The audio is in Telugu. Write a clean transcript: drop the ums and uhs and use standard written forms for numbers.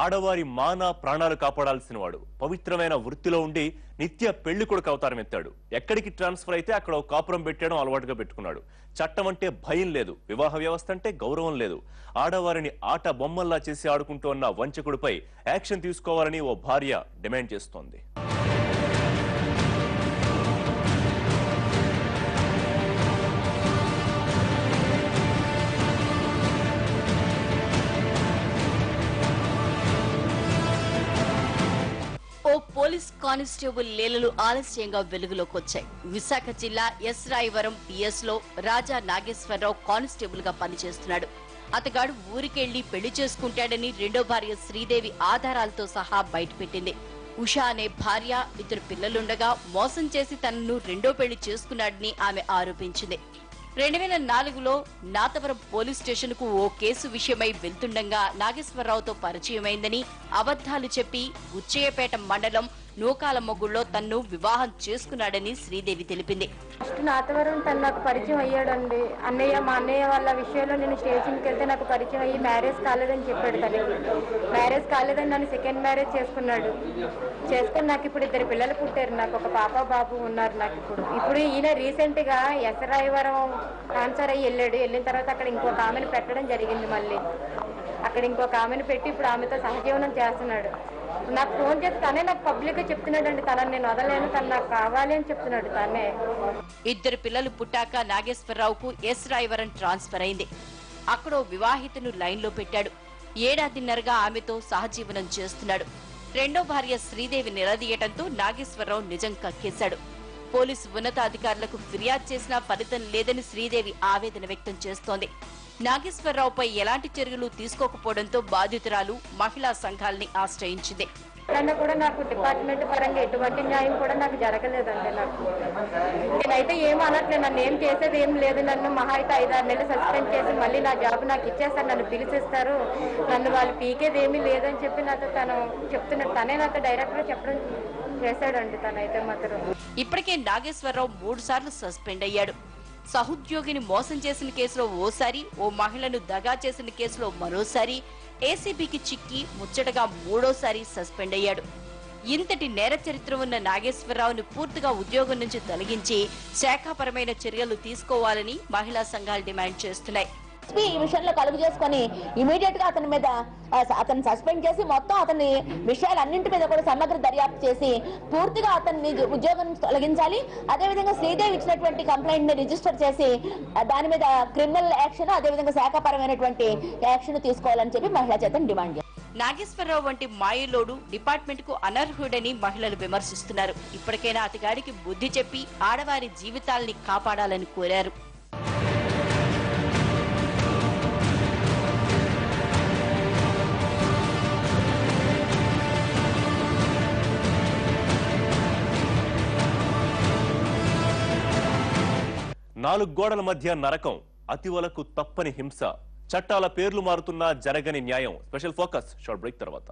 ఆడవారి మాన ప్రాణాలు కాపాడాల్సిన వాడు పవిత్రమైన వృత్తిలో ఉండి నిత్య పెళ్లి కొడుకు అవతారం ఎత్తాడు. ఎక్కడికి ట్రాన్స్ఫర్ అయితే అక్కడ ఒక కాపురం పెట్టడం అలవాటుగా పెట్టుకున్నాడు. చట్టం అంటే భయం లేదు, వివాహ వ్యవస్థ అంటే గౌరవం లేదు. ఆడవారిని ఆట బొమ్మల్లా చేసి ఆడుకుంటోన్న వంచకుడిపై యాక్షన్ తీసుకోవాలని ఓ భార్య డిమాండ్ చేస్తోంది. ఓ పోలీస్ కానిస్టేబుల్ లీలలు ఆలస్యంగా వెలుగులోకి వచ్చాయి. విశాఖ జిల్లా ఎస్ రాయవరం పిఎస్ లో రాజా నాగేశ్వరరావు కానిస్టేబుల్ గా పనిచేస్తున్నాడు. అతగాడు ఊరికెళ్లి పెళ్లి చేసుకుంటాడని రెండో భార్య శ్రీదేవి ఆధారాలతో సహా బయటపెట్టింది. ఉషా అనే భార్య 2 పిల్లలుండగా మోసం చేసి తనను రెండో పెళ్లి చేసుకున్నాడని ఆమె ఆరోపించింది. 2004లో నాతవరం పోలీస్ స్టేషన్ కు ఓ కేసు విషయమై వెళ్తుండగా నాగేశ్వరరావుతో పరిచయమైందని అబద్ధాలు చెప్పి ఉచ్చయ్యపేట మండలం నూకాల మొగ్గుల్లో తన్ను వివాహం చేసుకున్నాడని శ్రీదేవి తెలిపింది. నాతవరం తను నాకు పరిచయం అయ్యాడండి. మా అన్నయ్య వాళ్ళ విషయంలో నేను స్టేషన్కి వెళ్తే నాకు పరిచయం అయ్యి మ్యారేజ్ కాలేదని చెప్పాడు. తనకి మ్యారేజ్ కాలేదని నన్ను సెకండ్ మ్యారేజ్ చేసుకున్నాడు. చేసుకుని నాకు ఇప్పుడు 2 పిల్లలు పుట్టారు. నాకు ఒక పాప బాబు ఉన్నారు. నాకు ఇప్పుడు ఈయన రీసెంట్ గా ఎసరాయవరం ట్రాన్స్ఫర్ అయ్యి వెళ్ళిన తర్వాత అక్కడ ఇంకొక ఆమెను పెట్టడం జరిగింది. మళ్ళీ అక్కడ ఇంకొక ఆమెను పెట్టి ఇప్పుడు ఆమెతో సహజీవనం చేస్తున్నాడు. నాకు ఫోన్ చేసి తనే నాకు పబ్లిక్ గా చెప్తున్నాడు అండి. తనని నేను వదలేను, తను నాకు కావాలి అని చెప్తున్నాడు. తనే 2 పిల్లలు పుట్టాక నాగేశ్వరరావుకు ఎస్ రాయవరం ట్రాన్స్ఫర్ అయింది. అక్కడ వివాహితును లైన్ లో పెట్టాడు. 1.5 ఏళ్లుగా ఆమెతో సహజీవనం చేస్తున్నాడు. రెండో భార్య శ్రీదేవి నిలదీయటంతో నాగేశ్వరరావు నిజం కక్కేశాడు. పోలీసు ఉన్నతాధికారులకు ఫిర్యాదు చేసినా ఫలితం లేదని శ్రీదేవి ఆవేదన వ్యక్తం చేస్తోంది. నాగేశ్వరరావుపై ఎలాంటి చర్యలు తీసుకోకపోవడంతో బాధితురాలు మహిళా సంఘాలని ఆశ్రయించింది. కూడా నాకు డిపార్ట్మెంట్ పరంగా ఎటువంటి న్యాయం కూడా నాకు జరగలేదండి. నేనైతే ఏం అనట్లేదు, నన్ను ఏం చేసేది ఏం లేదు. నన్ను మహా అయితే 5-6 నెలలు సస్పెండ్ చేసి మళ్ళీ నా జాబ్ నాకు ఇచ్చేస్తారు, నన్ను పిలిచిస్తారు, నన్ను వాళ్ళు పీకేది ఏమీ లేదని చెప్పి నాతో తను చెప్తున్నాడు. తనే నాతో డైరెక్ట్ గా చెప్పడం చేశాడండి. తనైతే మాత్రం ఇప్పటికే నాగేశ్వరరావు 3 సార్లు సస్పెండ్ అయ్యాడు. సహోద్యోగిని మోసం చేసిన కేసులో ఓసారి, ఓ మహిళను దగా చేసిన కేసులో మరోసారి, ఏసీబీకి చిక్కి ముచ్చటగా 3వసారి సస్పెండ్ అయ్యాడు. ఇంతటి నేర చరిత్ర ఉన్న నాగేశ్వరరావును పూర్తిగా ఉద్యోగం నుంచి తొలగించి శాఖాపరమైన చర్యలు తీసుకోవాలని మహిళా సంఘాలు డిమాండ్ చేస్తున్నాయి. ఈ విషయంలో కలుగు చేసుకుని ఇమీడియట్ గా అతని మీద అతన్ని సస్పెండ్ చేసి మొత్తం అతని విషయాలన్నింటి మీద కూడా సమగ్ర దర్యాప్తు చేసి పూర్తిగా అతన్ని ఉద్యోగం నుంచి తొలగించాలి. అదేవిధంగా శ్రీదేవి ఇచ్చినటువంటి కంప్లైంట్ ని రిజిస్టర్ చేసి దాని మీద క్రిమినల్ యాక్షన్, అదేవిధంగా శాఖాపరమైనటువంటి యాక్షన్ తీసుకోవాలని చెప్పి మహిళా చేత డిమాండ్ చేశారు. నాగేశ్వరరావు వంటి మాయలోడు డిపార్ట్మెంట్ కు అనర్హుడని మహిళలు విమర్శిస్తున్నారు. ఇప్పటికైనా అతగాడికి బుద్ధి చెప్పి ఆడవారి జీవితాల్ని కాపాడాలని కోరారు. నాలుగు గోడల మధ్య నరకం, అతివలకు తప్పని హింస, చట్టాల పేర్లు మారుతున్నా జరగని న్యాయం. స్పెషల్ ఫోకస్ షార్ట్ బ్రేక్ తర్వాత.